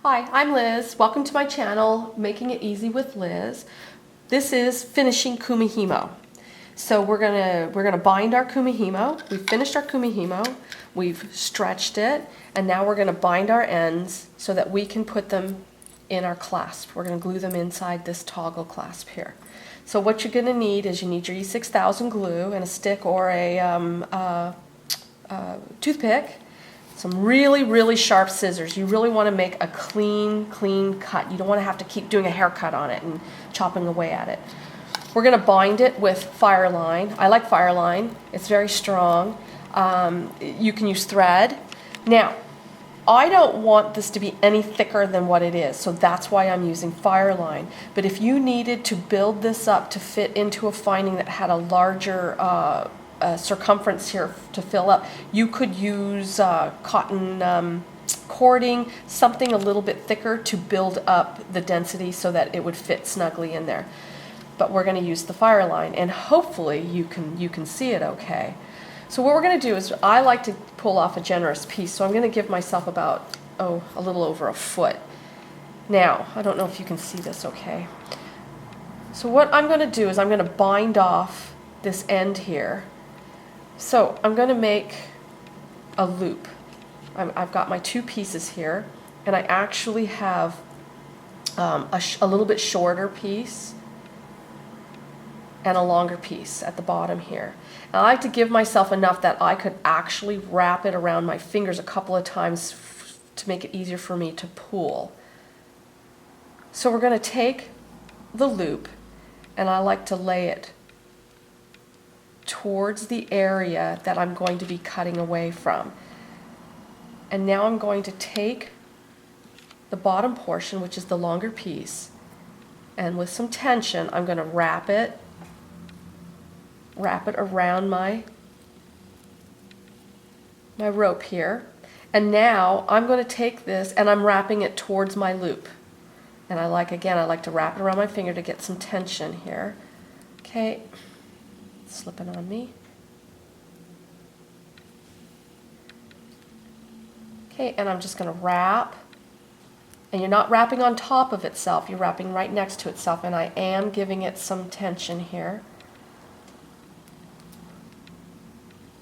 Hi, I'm Liz. Welcome to my channel, Making It Easy with Liz. This is finishing Kumihimo. So we're gonna bind our Kumihimo. We've finished our Kumihimo, we've stretched it, and now we're gonna bind our ends so that we can put them in our clasp. We're gonna glue them inside this toggle clasp here. So what you're gonna need is you need your E6000 glue and a stick or a toothpick. Some really sharp scissors. You really want to make a clean cut. You don't want to have to keep doing a haircut on it and chopping away at it. We're going to bind it with Fireline. I like Fireline. It's very strong. You can use thread. Now, I don't want this to be any thicker than what it is, so that's why I'm using Fireline. But if you needed to build this up to fit into a finding that had a larger circumference here to fill up, you could use cotton cording, something a little bit thicker to build up the density so that it would fit snugly in there. But we're going to use the Fireline, and hopefully you can see it okay. So what we're going to do is, I like to pull off a generous piece, so I'm going to give myself about a little over a foot. Now, I don't know if you can see this okay. So what I'm going to do is I'm going to bind off this end here. So I'm going to make a loop. I've got my two pieces here, and I actually have a little bit shorter piece and a longer piece at the bottom here. And I like to give myself enough that I could actually wrap it around my fingers a couple of times to make it easier for me to pull. So we're going to take the loop, and I like to lay it towards the area that I'm going to be cutting away from. And now I'm going to take the bottom portion, which is the longer piece, and with some tension I'm going to wrap it around my rope here. And now I'm going to take this and I'm wrapping it towards my loop. And I like to wrap it around my finger to get some tension here. Okay. Slipping on me. Okay, and I'm just going to wrap. And you're not wrapping on top of itself, you're wrapping right next to itself, and I am giving it some tension here.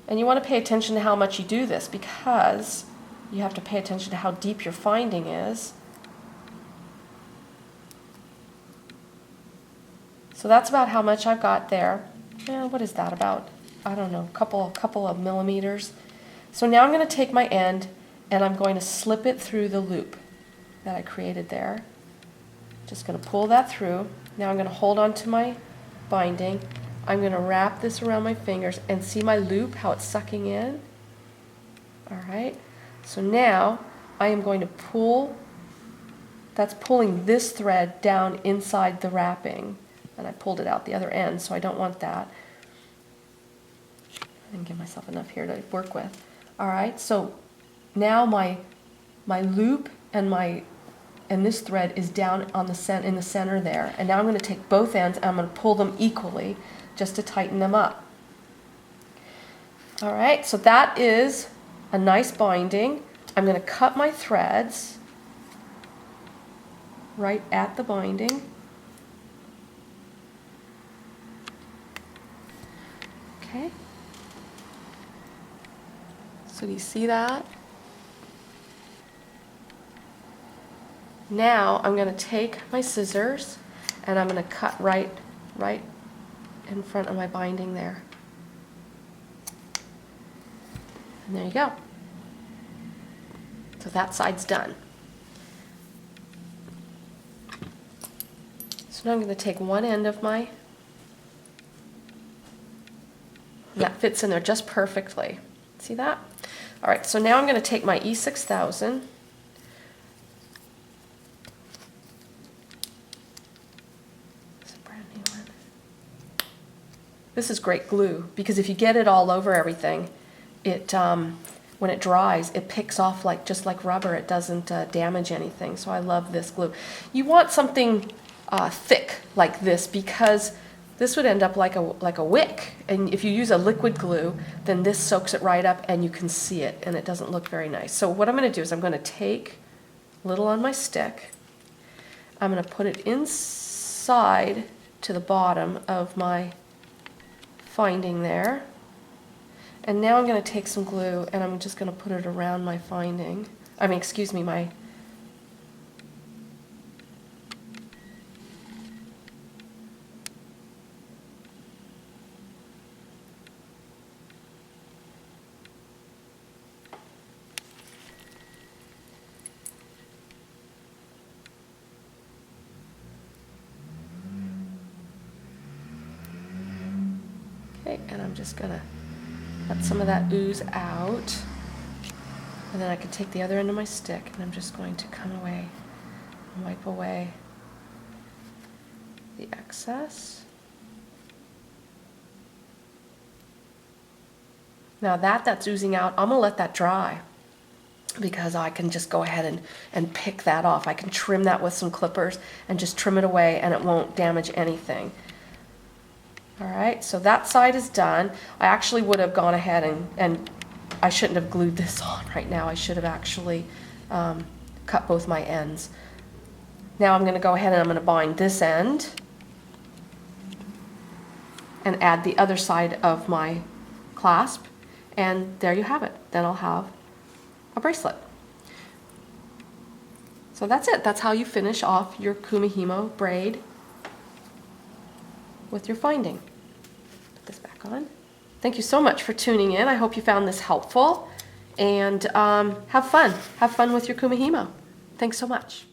And you want to pay attention to how much you do this, because you have to pay attention to how deep your finding is. So that's about how much I've got there. What is that, about, I don't know, a couple of millimeters. So now I'm going to take my end and I'm going to slip it through the loop that I created there. Just going to pull that through. Now I'm going to hold on to my binding. I'm going to wrap this around my fingers and see my loop, how it's sucking in. Alright, so now I am going to pull, that's pulling this thread down inside the wrapping. And I pulled it out the other end, so I don't want that. I didn't give myself enough here to work with. All right, so now my loop and this thread is down on in the center there, and now I'm going to take both ends and I'm going to pull them equally just to tighten them up. All right, so that is a nice binding. I'm going to cut my threads right at the binding. Okay, so do you see that? Now I'm going to take my scissors and I'm going to cut right in front of my binding there. And there you go. So that side's done. So now I'm going to take one end of my, and that fits in there just perfectly. See that? All right, so now I'm going to take my E6000. It's a brand new one. This is great glue, because if you get it all over everything, it when it dries, it picks off just like rubber. It doesn't damage anything. So I love this glue. You want something thick like this, because this would end up like a wick. And if you use a liquid glue, then this soaks it right up and you can see it, and it doesn't look very nice. So what I'm going to do is I'm going to take a little on my stick. I'm going to put it inside to the bottom of my finding there. And now I'm going to take some glue and I'm just going to put it around my finding. Excuse me, my and I'm just going to let some of that ooze out. And then I can take the other end of my stick and I'm just going to come away and wipe away the excess. Now that's oozing out, I'm going to let that dry because I can just go ahead and pick that off. I can trim that with some clippers and just trim it away and it won't damage anything. Alright, so that side is done. I actually would have gone ahead and I shouldn't have glued this on right now. I should have actually cut both my ends. Now I'm going to go ahead and I'm going to bind this end and add the other side of my clasp, and there you have it. Then I'll have a bracelet. So that's it. That's how you finish off your Kumihimo braid with your finding. Put this back on. Thank you so much for tuning in. I hope you found this helpful, and have fun. Have fun with your Kumihimo. Thanks so much.